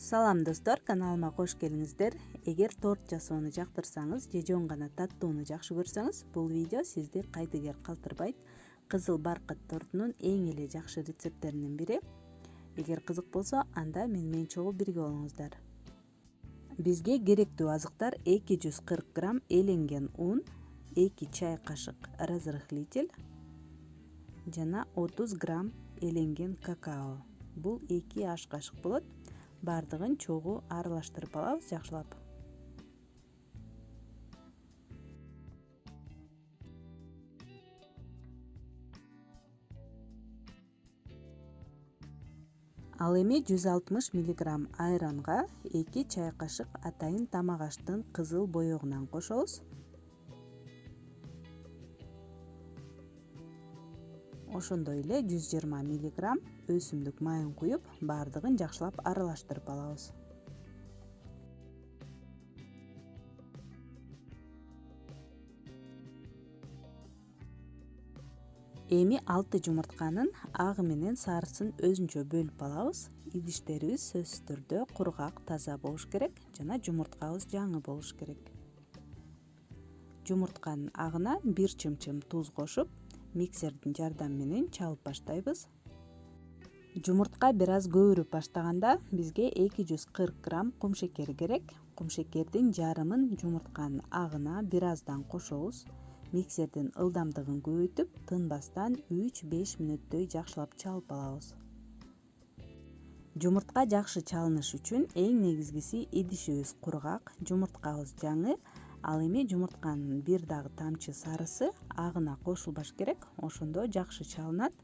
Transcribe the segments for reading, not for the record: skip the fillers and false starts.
Салам достор, каналыма кош келиңиздер. Эгер торт жасоону жактырсаңыз же жөн гана таттууну жакшы көрсөңүз, бул видео сизди кайдыгер калтырбайт. Кызыл баркыт тортунун эң эле жакшы рецепттеринин бири. Эгер кызык болсо, анда менен чогуу бирге болуңуздар. Бизге керектүү азыктар 240 грамм эленген ун, 2 чай кашык разрыхлитель жана 30 грамм эленген какао. Бул 2 аш кашык болот. Бардыгын чогуу аралаштырып алабыз жакшылап. Ал эми 160 мг айранга 2 чай кашык атайын тамак аштын кызыл боегунан кошобуз. Ошондой эле 120 мг өсүмдүк майын куюп, бардыгын жакшылап аралаштырып алабыз. Эми 6 жумуртканын агы менен сарысын өзүнчө бөлүп алабыз. Идиштерибиз сөзсүз түрдө кургак, таза болуш керек жана жумурткабыз жаңы болуш керек. Жумуртканын агына 1 чымчым туз кошуп, миксердин жардамы менен чалып баштайбыз. Жумуртка бир аз көбүрүп баштаганда бизге 240 грамм кумшекер керек. Кумшекердин жарымын жумуртканын агына бир аздан кошобуз. Миксердин ылдамдыгын көбөйтүп, тынбастан 3-5 мүнөттөй жакшылап чалып алабыз. Жумуртка жакшы чалыныш үчүн эң негизгиси идишибиз кургак, жумурткабыз жаңы. Ал эми жумуртканын бир дагы тамчы сарысы агына кошулбаш керек, ошондо жакшы чалынат.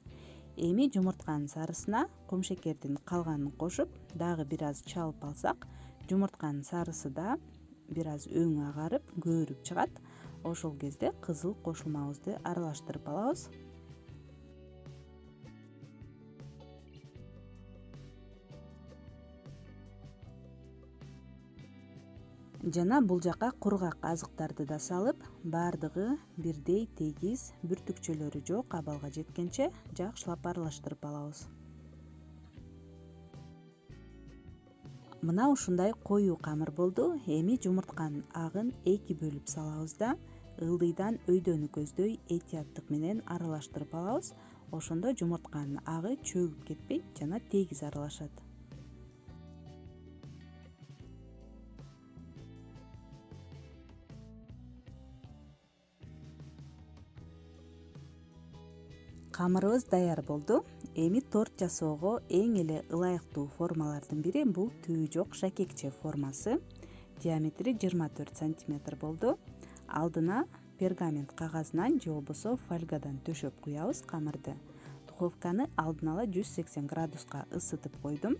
Эми жумуртканын сарысына кумшекердин калганын кошуп, дагы бир аз чалып алсак, жумуртканын сарысы да бир аз өң агарып, көбүрүп чыгат. Ошол кезде кызыл кошулмабызды аралаштырып алабыз. Жана бул жака кургак азыктарды да салып, бардыгы бирдей тегиз, бүртүкчөлөрү жок абалга жеткенче жакшылап аралаштырып алабыз. Мына ушундай коюу камыр болду. Эми жумуртканын агын 2 бөлүп салабыз да, ылдыйдан өйдөнү көздөй этияттык менен аралаштырып алабыз. Ошондо жумуртканын агы чөгүп кетпейт жана тегиз аралашат. Камырыбыз даяр болду. Эми торт жасоого эң эле ылайыктуу формалардын бири бул түбү жок шакекче формасы. Диаметри 24 см болду. Алдына пергамент кагазынан же болбосо фольгадан төшөп куябыз камырды. Духовканы алдын ала 180 градуска ысытып койдум.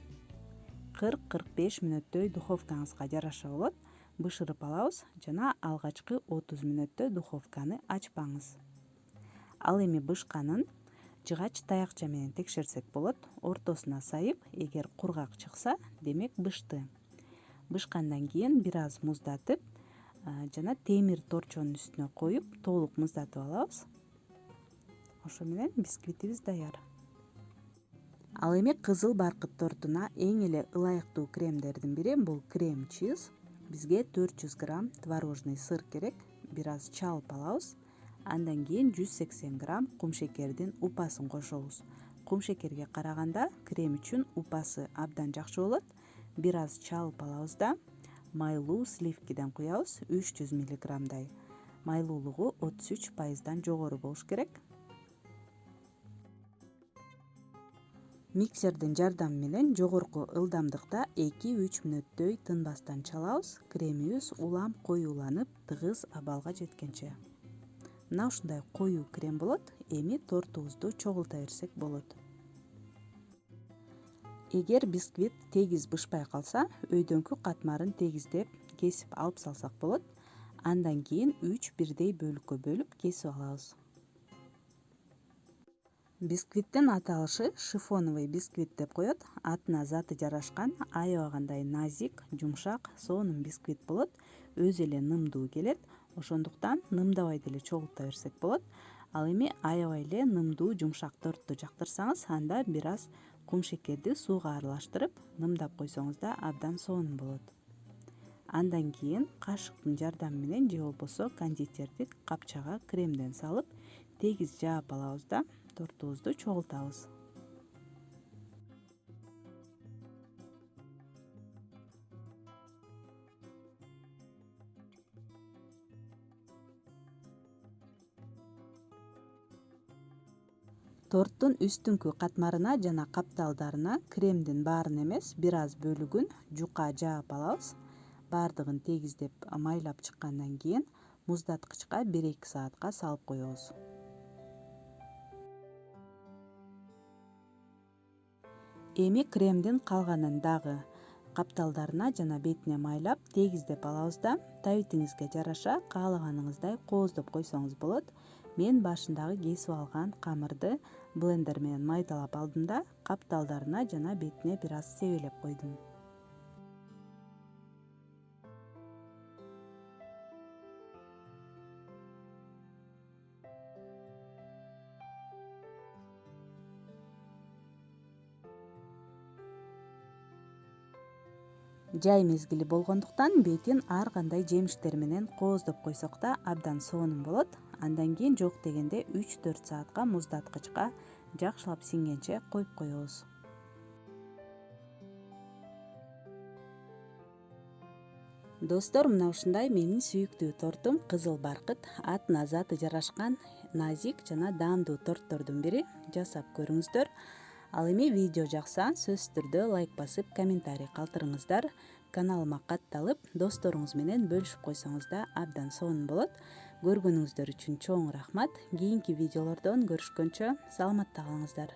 40-45 мүнөттөй духовкаңызга жараша болот. Бышырып алабыз жана алгачкы 30 мүнөттө духовканы ачпаңыз. Ал эми бышканын жыгач таякча менен текшерсек болот. Ортосуна сайып, эгер кургак чыкса, демек бышты. Бышкандан кийин бир аз муздатып, жана темир торчонун үстүнө коюп, толук муздатып алабыз. Ошо менен бисквитибиз даяр. Ал эми кызыл баркыт тортуна эң эле ылайыктуу кремдердин бири бул крем-чиз. Бизге 400 грамм творожный сыр керек. Бир аз чалып алабыз. Андан кийин 180 грамм кумшекердин упасын кошобуз. Кумшекерге караганда крем үчүн упасы абдан жакшы болот. Бир аз чалып алабыз да майлуу сливкиден куябыз 300 мг. Майлуулугу 33%дан жогору болуш керек. Миксердин жардамы менен жогорку ылдамдыкта 2-3 мүнөттөй тынбастан чалабыз. Кремибиз улам коюуланып, тыгыз абалга жеткенче. Мына ушундай коюу крем болот. Эми тортубузду чогулта берсек болот. Эгер бисквит тегиз бышпай калса, өйдөңкү катмарын тегиздеп кесип алып салсак болот. Андан кийин 3 бирдей бөлүккө бөлүп кесип алабыз. Бисквиттин аталышы шифоновый бисквит деп коет. Атына заты жарашкан, аябагандай назик, жумшак, сонун бисквит болот. Өзү эле нымдуу келет. Ошондуктан нымдабай деле чогулта берсек болот. Ал эми аябай эле нымдуу, жумшак тортду жактырсаңыз, анда бир аз кумшекерди сууга аралаштырып нымдап койсоңуз да абдан сонун болот. Андан кийин кашыктын жардамы менен же болбосо кондитерди капчага кремден салып тегиз жаап алабыз да тортубузду чогултабыз. Торттун үстүңкү катмарына жана капталдарына кремдин баарын эмес, бир аз бөлүгүн жука жаап алабыз. Баардыгын тегиздеп майлап чыккандан кийин муздаткычка 1-2 саатка салып коебуз. Эми кремдин калганын дагы капталдарына жана бетине майлап тегиздеп алабыз да табитиңизге жараша каалаганыңыздай кооздоп койсоңуз болот. Мен башындагы кесип алган камырды блендер менен майдалап алдым да капталдарына жана бетине бир аз себелеп койдум. Жай мезгили болгондуктан бетин ар кандай жемиштер менен кооздоп койсок да абдан сонун болот. Андан кийин жок дегенде 3-4 саатка муздаткычка жакшылап сиңгенче коюп коебуз. Достор, мына ушундай менин сүйүктүү тортум кызыл баркыт. Атына заты жарашкан назик жана даамдуу торттордун бири. Жасап көрүңүздөр. Ал эми видео жакса сөзсүз түрдө лайк басып комментарий калтырыңыздар. Каналыма катталып досторуңуз менен бөлүшүп койсоңуз да абдан сонун болот. Көргөнүңүздөр үчүн чоң рахмат. Кийинки видеолордон көрүшкөнчө саламатта калыңыздар.